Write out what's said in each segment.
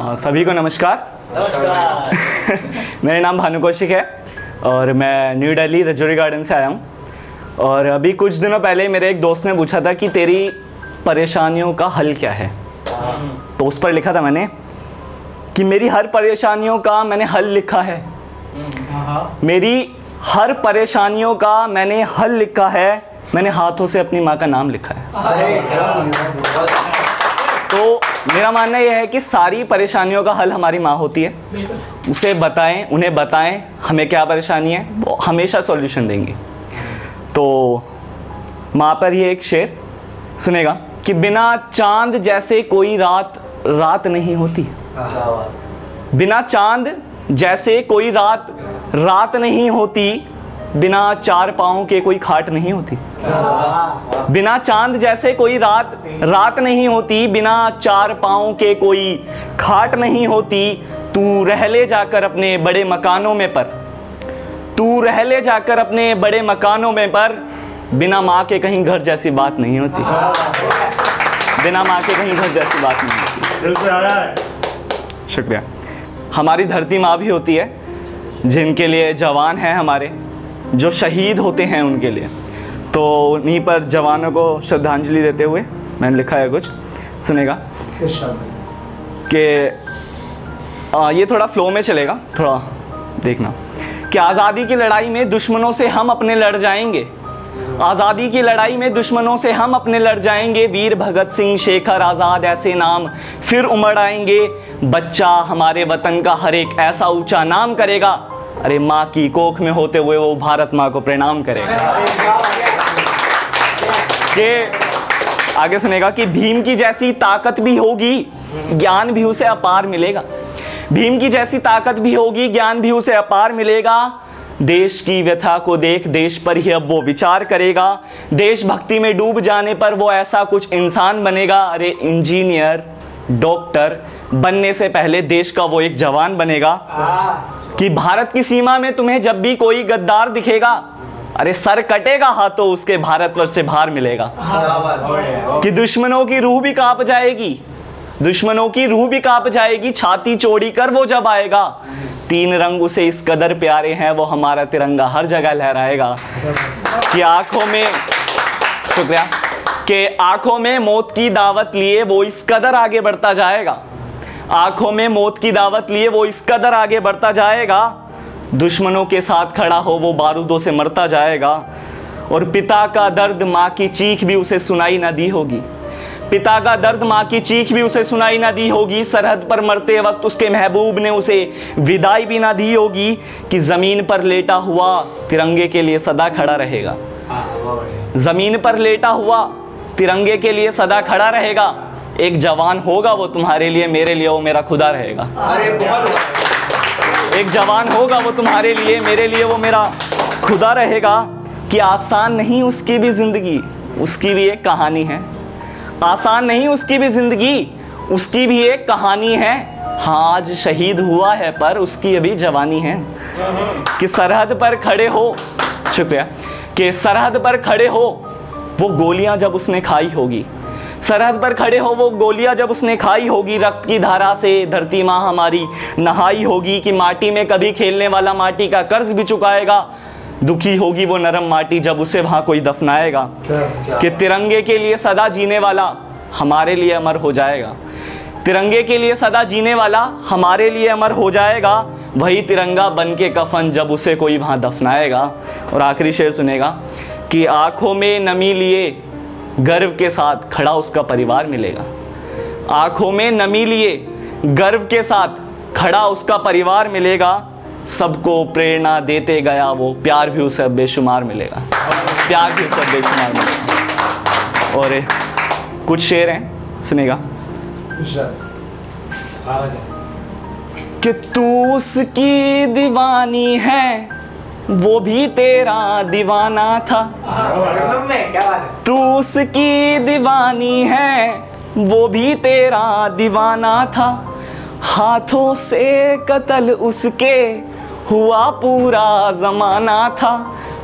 सभी को नमस्कार। मेरा नाम भानु कौशिक है और मैं न्यू दिल्ली रजौरी गार्डन से आया हूँ। और अभी कुछ दिनों पहले मेरे एक दोस्त ने पूछा था कि तेरी परेशानियों का हल क्या है, तो उस पर लिखा था मैंने कि मेरी हर परेशानियों का मैंने हल लिखा है। मेरी हर परेशानियों का मैंने हल लिखा है, मैंने हाथों से अपनी माँ का नाम लिखा है। तो मेरा मानना यह है कि सारी परेशानियों का हल हमारी माँ होती है। उसे बताएं, उन्हें बताएं हमें क्या परेशानी है, वो हमेशा सॉल्यूशन देंगी। तो माँ पर ही एक शेर सुनेगा कि बिना चांद जैसे कोई रात रात नहीं होती, बिना चांद जैसे कोई रात रात नहीं होती, बिना चार पाँव के कोई खाट नहीं होती। बिना चांद जैसे कोई रात रात नहीं होती, बिना चार पाँव के कोई खाट नहीं होती। तू रह ले जाकर अपने बड़े मकानों में पर, तू रह ले जाकर अपने बड़े मकानों में पर, बिना माँ के कहीं घर जैसी बात नहीं होती। बिना माँ के कहीं घर जैसी बात नहीं होती। दिल से आया है। शुक्रिया। हमारी धरती माँ भी होती है, जिनके लिए जवान हैं हमारे, जो शहीद होते हैं उनके लिए। तो उन्हीं पर जवानों को श्रद्धांजलि देते हुए मैंने लिखा है कुछ, सुनेगा कि ये थोड़ा फ्लो में चलेगा, थोड़ा देखना कि आज़ादी की लड़ाई में दुश्मनों से हम अपने लड़ जाएंगे, आज़ादी की लड़ाई में दुश्मनों से हम अपने लड़ जाएंगे। वीर भगत सिंह, शेखर आज़ाद ऐसे नाम फिर उमड़ आएंगे। बच्चा हमारे वतन का हर एक ऐसा ऊंचा नाम करेगा, अरे माँ की कोख में होते हुए वो भारत माँ को प्रणाम करेगा। कि आगे सुनेगा कि भीम की जैसी ताकत भी होगी, ज्ञान भी उसे अपार मिलेगा। भीम की जैसी ताकत भी होगी, ज्ञान भी उसे अपार मिलेगा। देश की व्यथा को देख देश पर ही अब वो विचार करेगा। देशभक्ति में डूब जाने पर वो ऐसा कुछ इंसान बनेगा, अरे इंजीनियर डॉक्टर बनने से पहले देश का वो एक जवान बनेगा। कि भारत की सीमा में तुम्हें जब भी कोई गद्दार दिखेगा, अरे सर कटेगा हाथों उसके, भारतवर्ष से बाहर मिलेगा। कि दुश्मनों की रूह भी कांप जाएगी, दुश्मनों की रूह भी कांप जाएगी, छाती चौड़ी कर वो जब आएगा। तीन रंग उसे इस कदर प्यारे हैं, वो हमारा तिरंगा हर जगह लहराएगा। कि आंखों में, शुक्रिया, कि आंखों में मौत की दावत लिए वो इस कदर आगे बढ़ता जाएगा। आंखों में मौत की दावत लिए वो इस कदर आगे बढ़ता जाएगा। दुश्मनों के साथ खड़ा हो वो बारूदों से मरता जाएगा। और पिता का दर्द माँ की चीख भी उसे सुनाई ना दी होगी, पिता का दर्द माँ की चीख भी उसे सुनाई ना दी होगी। सरहद पर मरते वक्त उसके महबूब ने उसे विदाई भी ना दी होगी। कि ज़मीन पर लेटा हुआ तिरंगे के लिए सदा खड़ा रहेगा, ज़मीन पर लेटा हुआ तिरंगे के लिए सदा खड़ा रहेगा। एक जवान होगा वो तुम्हारे लिए, मेरे लिए वो मेरा खुदा रहेगा। एक जवान होगा वो तुम्हारे लिए, मेरे लिए वो मेरा खुदा रहेगा। कि आसान नहीं उसकी भी ज़िंदगी, उसकी भी एक कहानी है। आसान नहीं उसकी भी ज़िंदगी, उसकी भी एक कहानी है। हाँ आज शहीद हुआ है पर उसकी अभी जवानी है। कि सरहद पर खड़े हो, शुक्रिया, कि सरहद पर खड़े हो वो गोलियां जब उसने खाई होगी, सरहद पर खड़े हो वो गोलियां जब उसने खाई होगी। रक्त की धारा से धरती माँ हमारी नहाई होगी। कि माटी में कभी खेलने वाला माटी का कर्ज भी चुकाएगा। दुखी होगी वो नरम माटी जब उसे वहाँ कोई दफनाएगा। कि तिरंगे के लिए सदा जीने वाला हमारे लिए अमर हो जाएगा, तिरंगे के लिए सदा जीने वाला हमारे लिए अमर हो जाएगा। वही तिरंगा बन के कफन जब उसे कोई वहाँ दफनाएगा। और आखिरी शेर सुनेगा कि आँखों में नमी लिए गर्व के साथ खड़ा उसका परिवार मिलेगा। आँखों में नमी लिए गर्व के साथ खड़ा उसका परिवार मिलेगा। सबको प्रेरणा देते गया वो, प्यार भी उसे बेशुमार मिलेगा, प्यार भी उसे बेशुमार मिलेगा। और कुछ शेर हैं, सुनेगा कि तू उसकी दीवानी है वो भी तेरा दीवाना था। तू उसकी दीवानी है वो भी तेरा दीवाना था। हाथों से कत्ल उसके हुआ पूरा ज़माना था।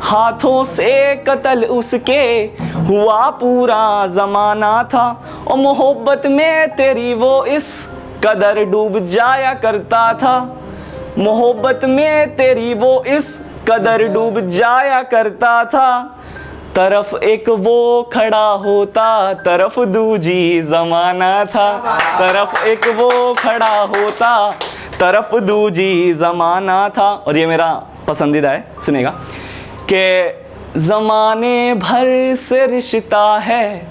हाथों से कत्ल उसके हुआ पूरा ज़माना था। और मोहब्बत में तेरी वो इस कदर डूब जाया करता था, मोहब्बत में तेरी वो इस कदर डूब जाया करता था। तरफ एक वो खड़ा होता, तरफ दूजी जमाना था। तरफ एक वो खड़ा होता, तरफ दूजी जमाना था। और ये मेरा पसंदीदा है, सुनेगा कि जमाने भर से रिश्ता है,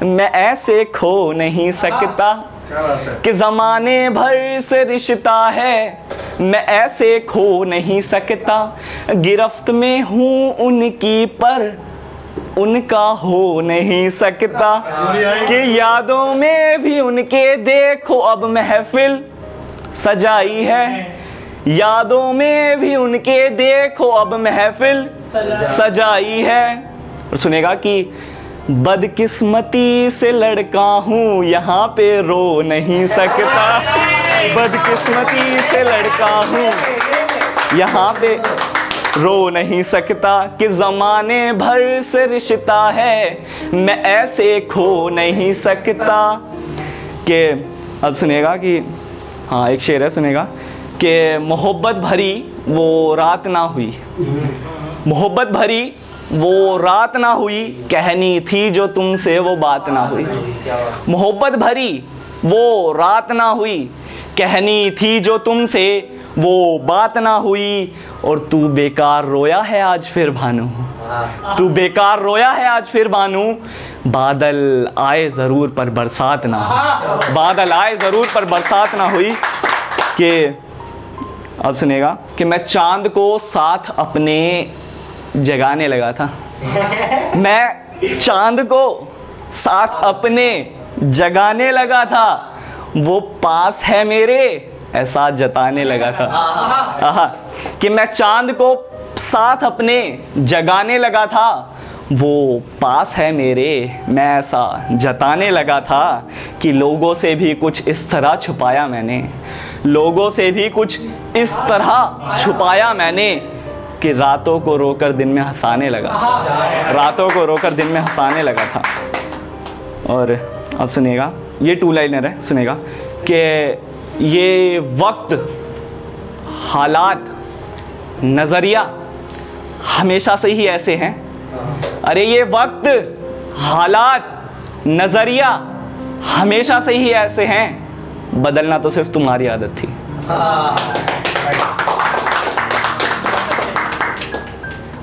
मैं ऐसे खो नहीं सकता। क्या बात है। कि जमाने भर से रिश्ता है, मैं ऐसे खो नहीं सकता। गिरफ्त में हूँ उनकी पर उनका हो नहीं सकता। कि यादों में भी उनके देखो अब महफिल सजाई है। यादों में भी उनके देखो अब महफिल सजाई है। और सुनेगा कि बदकिस्मती से लड़का हूँ, यहाँ पे रो नहीं सकता। बदकिस्मती से लड़का हूँ, यहाँ पे रो नहीं सकता। कि ज़माने भर से रिश्ता है, मैं ऐसे खो नहीं सकता। कि अब सुनेगा कि हाँ, एक शेर है, सुनेगा कि मोहब्बत भरी वो रात ना हुई, मोहब्बत भरी वो रात ना हुई, कहनी थी जो तुमसे वो बात ना हुई। मोहब्बत भरी वो रात ना हुई, कहनी थी जो तुमसे वो बात ना हुई। और तू बेकार रोया है आज फिर भानु, तू बेकार रोया है आज फिर भानु। बादल आए ज़रूर पर बरसात ना हुई, बादल आए ज़रूर पर बरसात ना हुई। कि अब सुनेगा कि मैं चांद को साथ अपने जगाने लगा था। मैं चांद को साथ अपने जगाने लगा था, वो पास है मेरे एहसास जताने लगा था। आहा, कि मैं चांद को साथ अपने जगाने लगा था, वो पास है मेरे मैं ऐसा जताने लगा था। कि लोगों से भी कुछ इस तरह छुपाया मैंने, लोगों से भी कुछ इस तरह छुपाया मैंने। कि रातों को रोकर दिन में हंसाने लगा, रातों को रोकर दिन में हंसाने लगा था। और अब सुनिएगा, ये टू लाइनर है, सुनेगा कि ये वक्त, हालात, नज़रिया हमेशा से ही ऐसे हैं। अरे ये वक्त, हालात, नज़रिया हमेशा से ही ऐसे हैं, बदलना तो सिर्फ तुम्हारी आदत थी।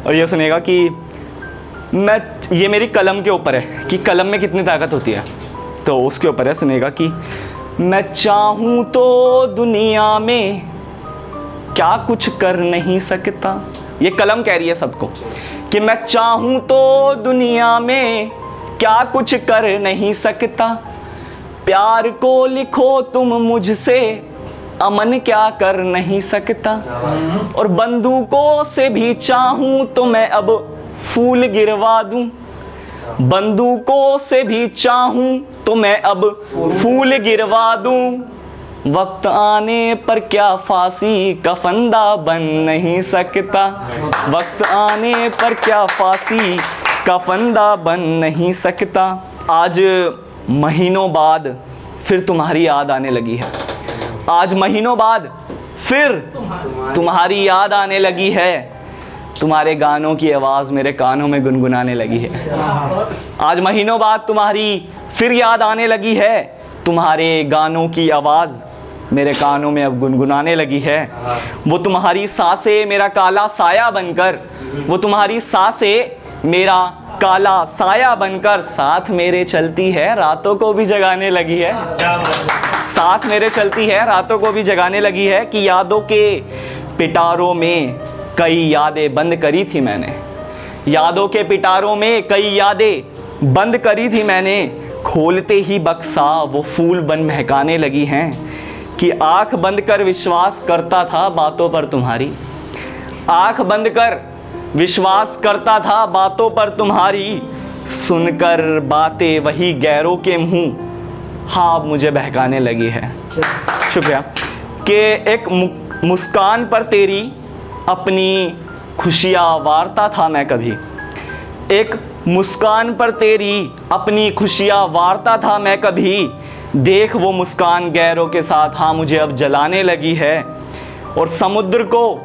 और ये सुनेगा कि मैं, ये मेरी कलम के ऊपर है कि कलम में कितनी ताकत होती है, तो उसके ऊपर है। सुनेगा कि मैं चाहूँ तो दुनिया में क्या कुछ कर नहीं सकता। ये कलम कह रही है सबको कि मैं चाहूँ तो दुनिया में क्या कुछ कर नहीं सकता। प्यार को लिखो तुम मुझसे, अमन क्या कर नहीं सकता। और बंदूकों से भी चाहूं तो मैं अब फूल गिरवा दूं, बंदूकों से भी चाहूं तो मैं अब फूल गिरवा दूं। वक्त आने पर क्या फांसी का फंदा बन नहीं सकता। वक्त आने पर क्या फांसी का फंदा बन नहीं सकता। आज महीनों बाद फिर तुम्हारी याद आने लगी है, आज महीनों बाद फिर तुम्हारी याद आने लगी है। तुम्हारे गानों की आवाज़ मेरे कानों में गुनगुनाने लगी है। आज महीनों बाद तुम्हारी फिर याद आने लगी है, तुम्हारे गानों की आवाज़ मेरे कानों में अब गुनगुनाने लगी है। वो तुम्हारी सांसें मेरा काला साया बनकर, वो तुम्हारी सांसें मेरा काला साया बनकर साथ मेरे चलती है, रातों को भी जगाने लगी है। साथ मेरे चलती है, रातों को भी जगाने लगी है। कि यादों के पिटारों में कई यादें बंद करी थी मैंने, यादों के पिटारों में कई यादें बंद करी थी मैंने। खोलते ही बक्सा वो फूल बन महकाने लगी हैं। कि आंख बंद कर विश्वास करता था बातों पर तुम्हारी, आंख बंद कर विश्वास करता था बातों पर तुम्हारी। सुनकर बातें वही गैरों के मुंह, हाँ अब मुझे बहकाने लगी है। शुक्रिया। कि एक मुस्कान पर तेरी अपनी खुशियाँ वारता था मैं कभी, एक मुस्कान पर तेरी अपनी खुशियाँ वारता था मैं कभी। देख वो मुस्कान गैरों के साथ हाँ मुझे अब जलाने लगी है। और समुद्र को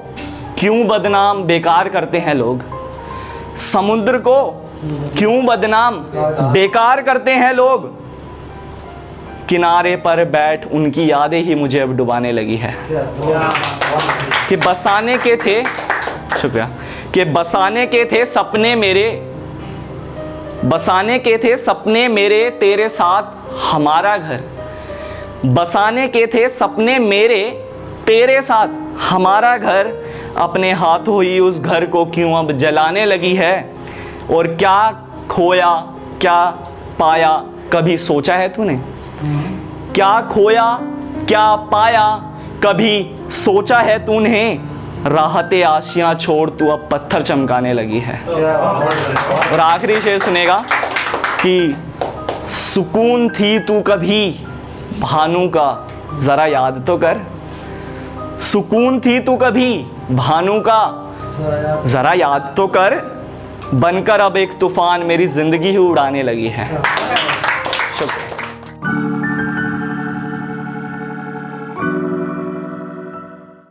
क्यों बदनाम बेकार करते हैं लोग, समुद्र को क्यों बदनाम बेकार करते हैं लोग, किनारे पर बैठ उनकी यादें ही मुझे अब डुबाने लगी है। कि बसाने के थे, शुक्रिया, कि बसाने के थे सपने मेरे, बसाने के थे सपने मेरे तेरे साथ हमारा घर, बसाने के थे सपने मेरे तेरे साथ हमारा घर, अपने हाथों ही उस घर को क्यों अब जलाने लगी है। और क्या खोया क्या पाया कभी सोचा है तूने, क्या खोया क्या पाया कभी सोचा है तूने, राहते आशियां छोड़ तू अब पत्थर चमकाने लगी है। और आखिरी शेर सुनेगा कि सुकून थी तू कभी भानु का जरा याद तो कर, सुकून थी तू कभी भानु का जरा याद तो कर, बनकर अब एक तूफान मेरी जिंदगी ही उड़ाने लगी है। शुक्रिया।